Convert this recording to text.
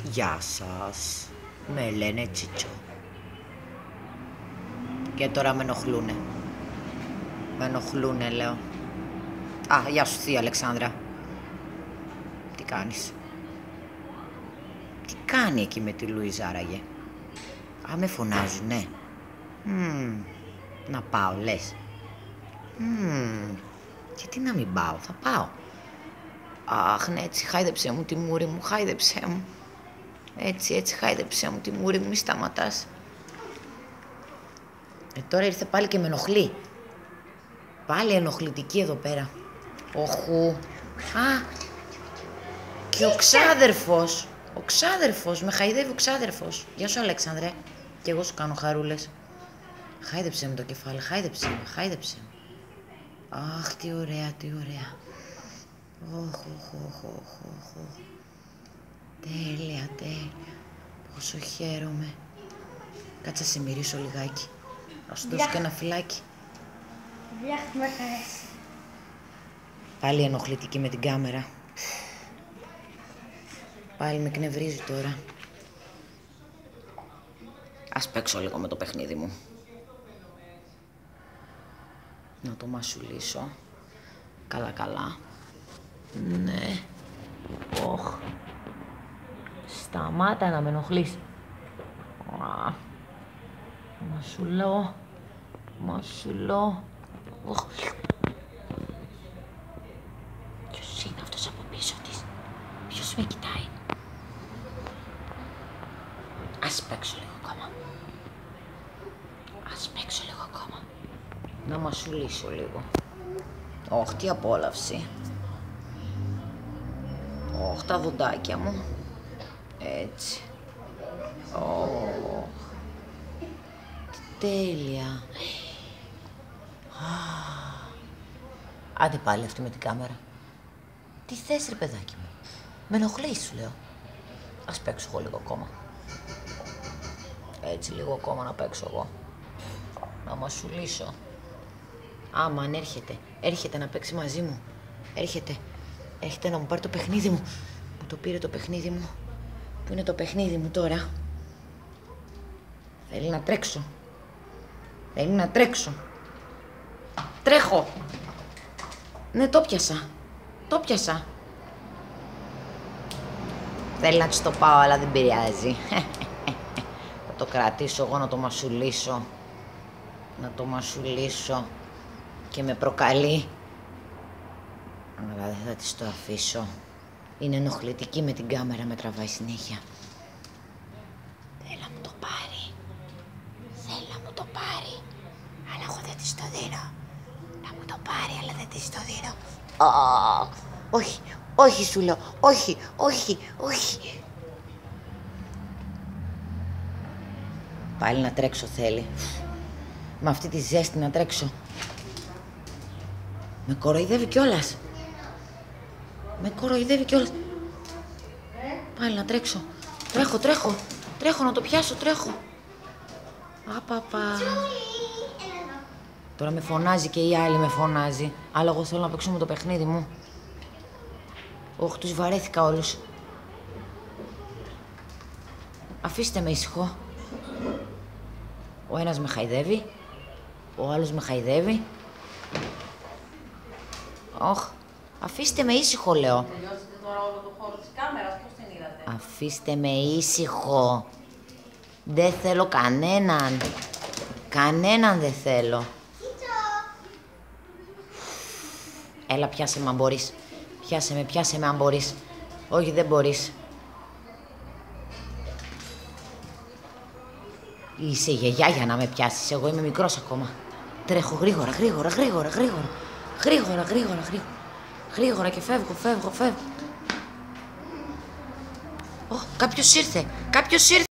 Γεια σας, με λένε Τσίτσο. Και τώρα με ενοχλούνε. Με ενοχλούνε, λέω. Α, γεια σου θεία Αλεξάνδρα. Τι κάνεις? Τι κάνει εκεί με τη Λουίζα άραγε? Α, με φωνάζουνε. Να πάω, λες? Γιατί να μην πάω, θα πάω. Αχ, ναι, έτσι χάιδεψέ μου τη μούρη μου, χάιδεψέ μου. Έτσι χάιδεψέ μου τη μούρη μου, μη σταματάς. Τώρα ήρθε πάλι και με ενοχλεί. Πάλι ενοχλητική εδώ πέρα. Όχου. Α, και ο ξάδερφος. Ο ξάδερφος, με χαϊδεύει ο ξάδερφος. Γεια σου Αλέξανδρε. Και εγώ σου κάνω χαρούλες. Χάιδεψέ μου το κεφάλι, χάιδεψέ μου. Αχ, τι ωραία, τι ωραία. Οχ. Τέλεια. Πόσο χαίρομαι. Κάτσε να σε μυρίσω λιγάκι. Να σου δώσω και ένα φυλάκι. Με χαρέσει. Πάλι ενοχλητική με την κάμερα. Πάλι με εκνευρίζει τώρα. Ας παίξω λίγο με το παιχνίδι μου. Να το μασουλήσω. Καλά. Ναι. Όχ. Σταμάτα να με ενοχλείς. Μασουλώ. Όχ. Ποιος είναι αυτός από πίσω της? Ποιος με κοιτάει? Ας παίξω λίγο ακόμα. Να μασουλήσω λίγο. Όχ, τι απόλαυση. Όχ, τα δοντάκια μου. Έτσι. Όχ. Τέλεια. Άντε πάλι αυτή με την κάμερα. Τι θες ρε παιδάκι μου? Με ενοχλείς σου λέω. Ας παίξω εγώ λίγο ακόμα. Έτσι λίγο ακόμα να παίξω εγώ. Να μασουλήσω. Άμαν έρχεται να παίξει μαζί μου. Έρχεται να μου πάρει το παιχνίδι μου. Μου το πήρε το παιχνίδι μου. Πού είναι το παιχνίδι μου τώρα? Θέλει να τρέξω. Τρέχω. Ναι, το πιάσα. Θέλει να της το πάω, αλλά δεν πειράζει. Θα το κρατήσω εγώ να το μασουλήσω. Και με προκαλεί. Αλλά δεν θα της το αφήσω. Είναι ενοχλητική με την κάμερα, με τραβάει συνέχεια. Θέλει να μου το πάρει. Αλλά εγώ δεν της το δίνω. Να μου το πάρει, αλλά δεν της το δίνω. Όχι σου λέω. Όχι. Πάλι να τρέξω θέλει. Με αυτή τη ζέστη να τρέξω. Με κοροϊδεύει κιόλας. Πάλι να τρέξω. Τρέχω να το πιάσω, Απαπα. Τώρα με φωνάζει και η άλλη με φωνάζει. Αλλά εγώ θέλω να παίξω με το παιχνίδι μου. Όχ, τους βαρέθηκα όλους. Αφήστε με ήσυχο. Ο ένας με χαϊδεύει. Ο άλλος με χαϊδεύει. Όχ, αφήστε με ήσυχο, λέω. Τελειώσετε τώρα όλο το χώρο της κάμερας, πώς την είδατε? Αφήστε με ήσυχο. Δεν θέλω κανέναν. Κανέναν δεν θέλω. Έλα, πιάσε με αν μπορείς. Πιάσε με αν μπορείς. Όχι, δεν μπορείς. Είσαι γιαγιά για να με πιάσεις. Εγώ είμαι μικρός ακόμα. Τρέχω γρήγορα. Γρήγορα και φεύγω. Κάποιος ήρθε.